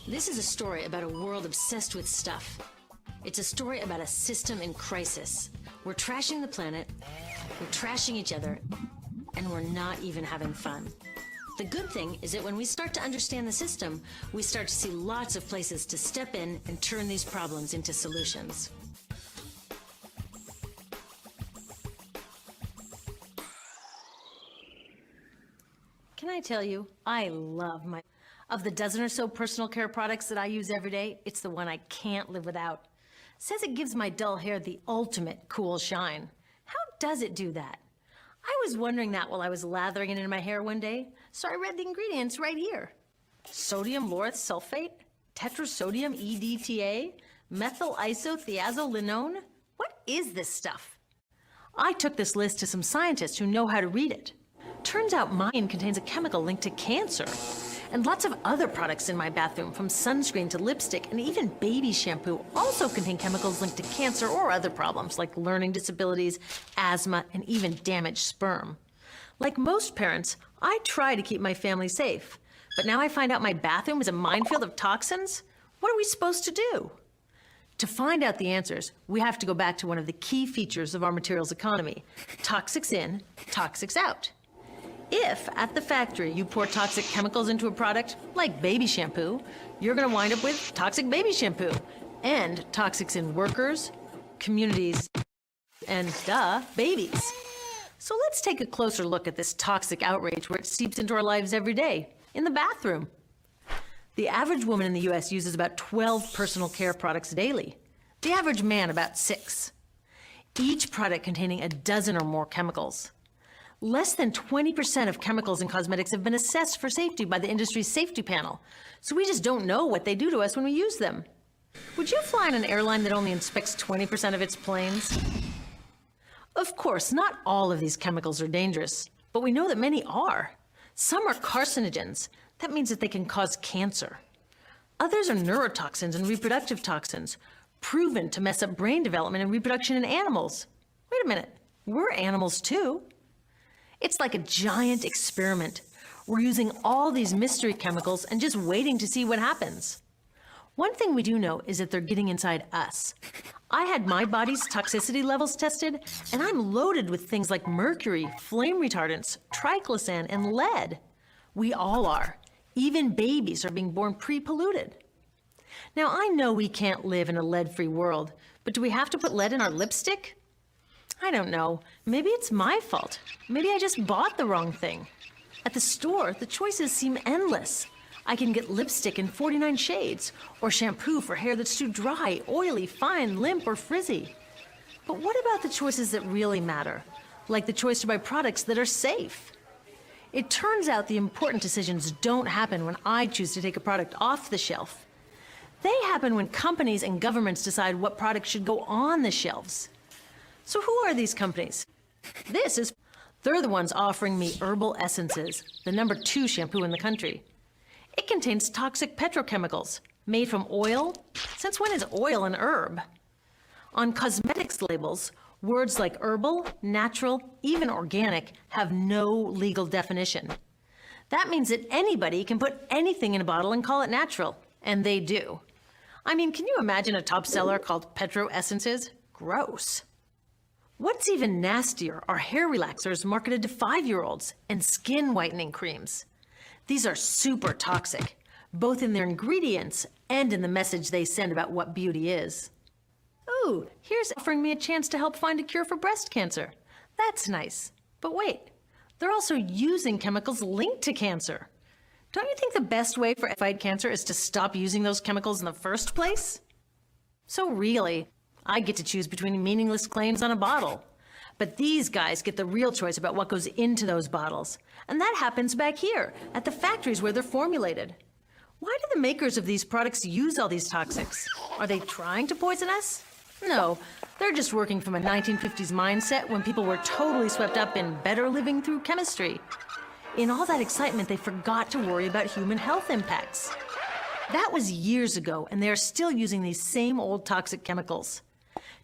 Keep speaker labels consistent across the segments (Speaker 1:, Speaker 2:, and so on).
Speaker 1: This is a story about a world obsessed with stuff. It's a story about a system in crisis. We're trashing the planet, we're trashing each other, and we're not even having fun. The good thing is that when we start to understand the system, we start to see lots of places to step in and turn these problems into solutions. Can I tell you, I love my... Of the dozen or so personal care products that I use every day, it's the one I can't live without. Says it gives my dull hair the ultimate cool shine. How does it do that? I was wondering that while I was lathering it in my hair one day, so I read the ingredients right here. Sodium lauryl sulfate, tetrasodium EDTA, methyl isothiazolinone. What is this stuff? I took this list to some scientists who know how to read it. Turns out mine contains a chemical linked to cancer. And lots of other products in my bathroom, from sunscreen to lipstick and even baby shampoo, also contain chemicals linked to cancer or other problems like learning disabilities, asthma, and even damaged sperm. Like most parents, I try to keep my family safe. But now I find out my bathroom is a minefield of toxins? What are we supposed to do? To find out the answers, we have to go back to one of the key features of our materials economy: toxics in, toxics out. If, at the factory, you pour toxic chemicals into a product, like baby shampoo, you're going to wind up with toxic baby shampoo, and toxics in workers, communities, and, babies. So let's take a closer look at this toxic outrage where it seeps into our lives every day, in the bathroom. The average woman in the U.S. uses about 12 personal care products daily. The average man about 6. Each product containing a dozen or more chemicals. Less than 20% of chemicals in cosmetics have been assessed for safety by the industry's safety panel, so we just don't know what they do to us when we use them. Would you fly on an airline that only inspects 20% of its planes? Of course, not all of these chemicals are dangerous, but we know that many are. Some are carcinogens. That means that they can cause cancer. Others are neurotoxins and reproductive toxins, proven to mess up brain development and reproduction in animals. Wait a minute, we're animals too. It's like a giant experiment. We're using all these mystery chemicals and just waiting to see what happens. One thing we do know is that they're getting inside us. I had my body's toxicity levels tested, and I'm loaded with things like mercury, flame retardants, triclosan, and lead. We all are. Even babies are being born pre-polluted. Now, I know we can't live in a lead-free world, but do we have to put lead in our lipstick? I don't know. Maybe it's my fault. Maybe I just bought the wrong thing. At the store, the choices seem endless. I can get lipstick in 49 shades, or shampoo for hair that's too dry, oily, fine, limp, or frizzy. But what about the choices that really matter? Like the choice to buy products that are safe? It turns out the important decisions don't happen when I choose to take a product off the shelf. They happen when companies and governments decide what products should go on the shelves. So who are these companies? They're the ones offering me herbal essences, the #2 shampoo in the country. It contains toxic petrochemicals made from oil. Since when is oil an herb? On cosmetics labels, words like herbal, natural, even organic have no legal definition. That means that anybody can put anything in a bottle and call it natural, and they do. I mean, can you imagine a top seller called Petro Essences? Gross. What's even nastier are hair relaxers marketed to 5-year-olds and skin whitening creams. These are super toxic, both in their ingredients and in the message they send about what beauty is. Ooh, here's offering me a chance to help find a cure for breast cancer. That's nice. But wait, they're also using chemicals linked to cancer. Don't you think the best way to fight cancer is to stop using those chemicals in the first place? So really, I get to choose between meaningless claims on a bottle. But these guys get the real choice about what goes into those bottles. And that happens back here, at the factories where they're formulated. Why do the makers of these products use all these toxics? Are they trying to poison us? No, they're just working from a 1950s mindset when people were totally swept up in better living through chemistry. In all that excitement, they forgot to worry about human health impacts. That was years ago, and they are still using these same old toxic chemicals.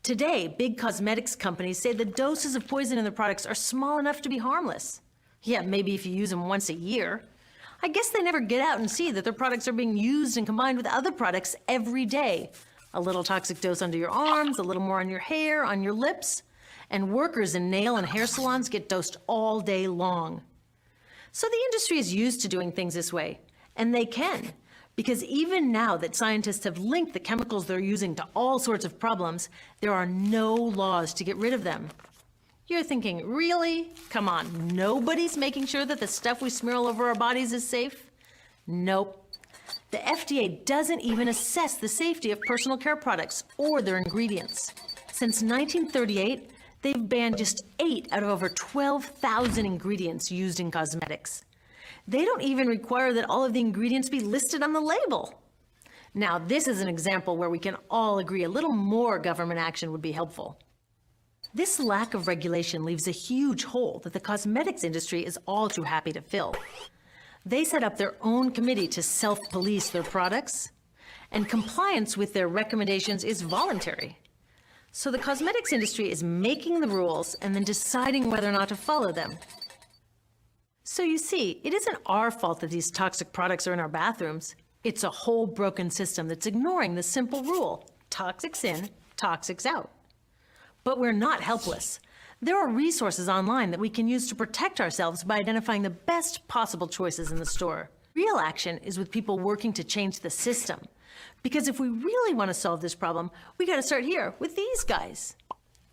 Speaker 1: Today, big cosmetics companies say the doses of poison in their products are small enough to be harmless. Yeah, maybe if you use them once a year. I guess they never get out and see that their products are being used and combined with other products every day. A little toxic dose under your arms, a little more on your hair, on your lips. And workers in nail and hair salons get dosed all day long. So the industry is used to doing things this way, and they can. Because even now that scientists have linked the chemicals they're using to all sorts of problems, there are no laws to get rid of them. You're thinking, really? Come on, nobody's making sure that the stuff we smear all over our bodies is safe? Nope. The FDA doesn't even assess the safety of personal care products or their ingredients. Since 1938, they've banned just 8 out of over 12,000 ingredients used in cosmetics. They don't even require that all of the ingredients be listed on the label. Now, this is an example where we can all agree a little more government action would be helpful. This lack of regulation leaves a huge hole that the cosmetics industry is all too happy to fill. They set up their own committee to self-police their products, and compliance with their recommendations is voluntary. So the cosmetics industry is making the rules and then deciding whether or not to follow them. So you see, it isn't our fault that these toxic products are in our bathrooms. It's a whole broken system that's ignoring the simple rule: toxics in, toxics out. But we're not helpless. There are resources online that we can use to protect ourselves by identifying the best possible choices in the store. Real action is with people working to change the system. Because if we really want to solve this problem, we got to start here with these guys.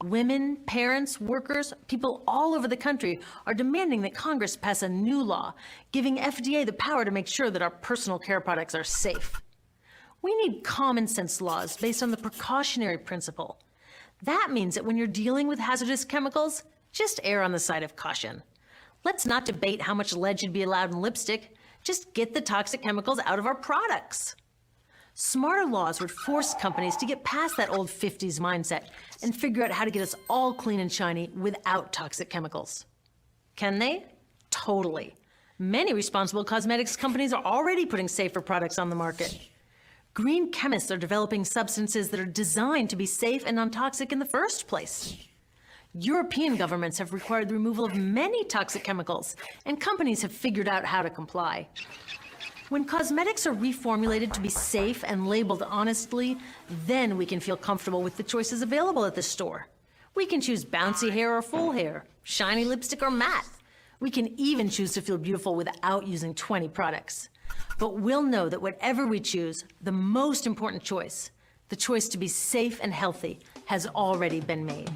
Speaker 1: Women, parents, workers, people all over the country are demanding that Congress pass a new law, giving FDA the power to make sure that our personal care products are safe. We need common sense laws based on the precautionary principle. That means that when you're dealing with hazardous chemicals, just err on the side of caution. Let's not debate how much lead should be allowed in lipstick. Just get the toxic chemicals out of our products. Smarter laws would force companies to get past that old 50s mindset and figure out how to get us all clean and shiny without toxic chemicals. Can they? Totally. Many responsible cosmetics companies are already putting safer products on the market. Green chemists are developing substances that are designed to be safe and non-toxic in the first place. European governments have required the removal of many toxic chemicals, and companies have figured out how to comply. When cosmetics are reformulated to be safe and labeled honestly, then we can feel comfortable with the choices available at the store. We can choose bouncy hair or full hair, shiny lipstick or matte. We can even choose to feel beautiful without using 20 products. But we'll know that whatever we choose, the most important choice, the choice to be safe and healthy, has already been made.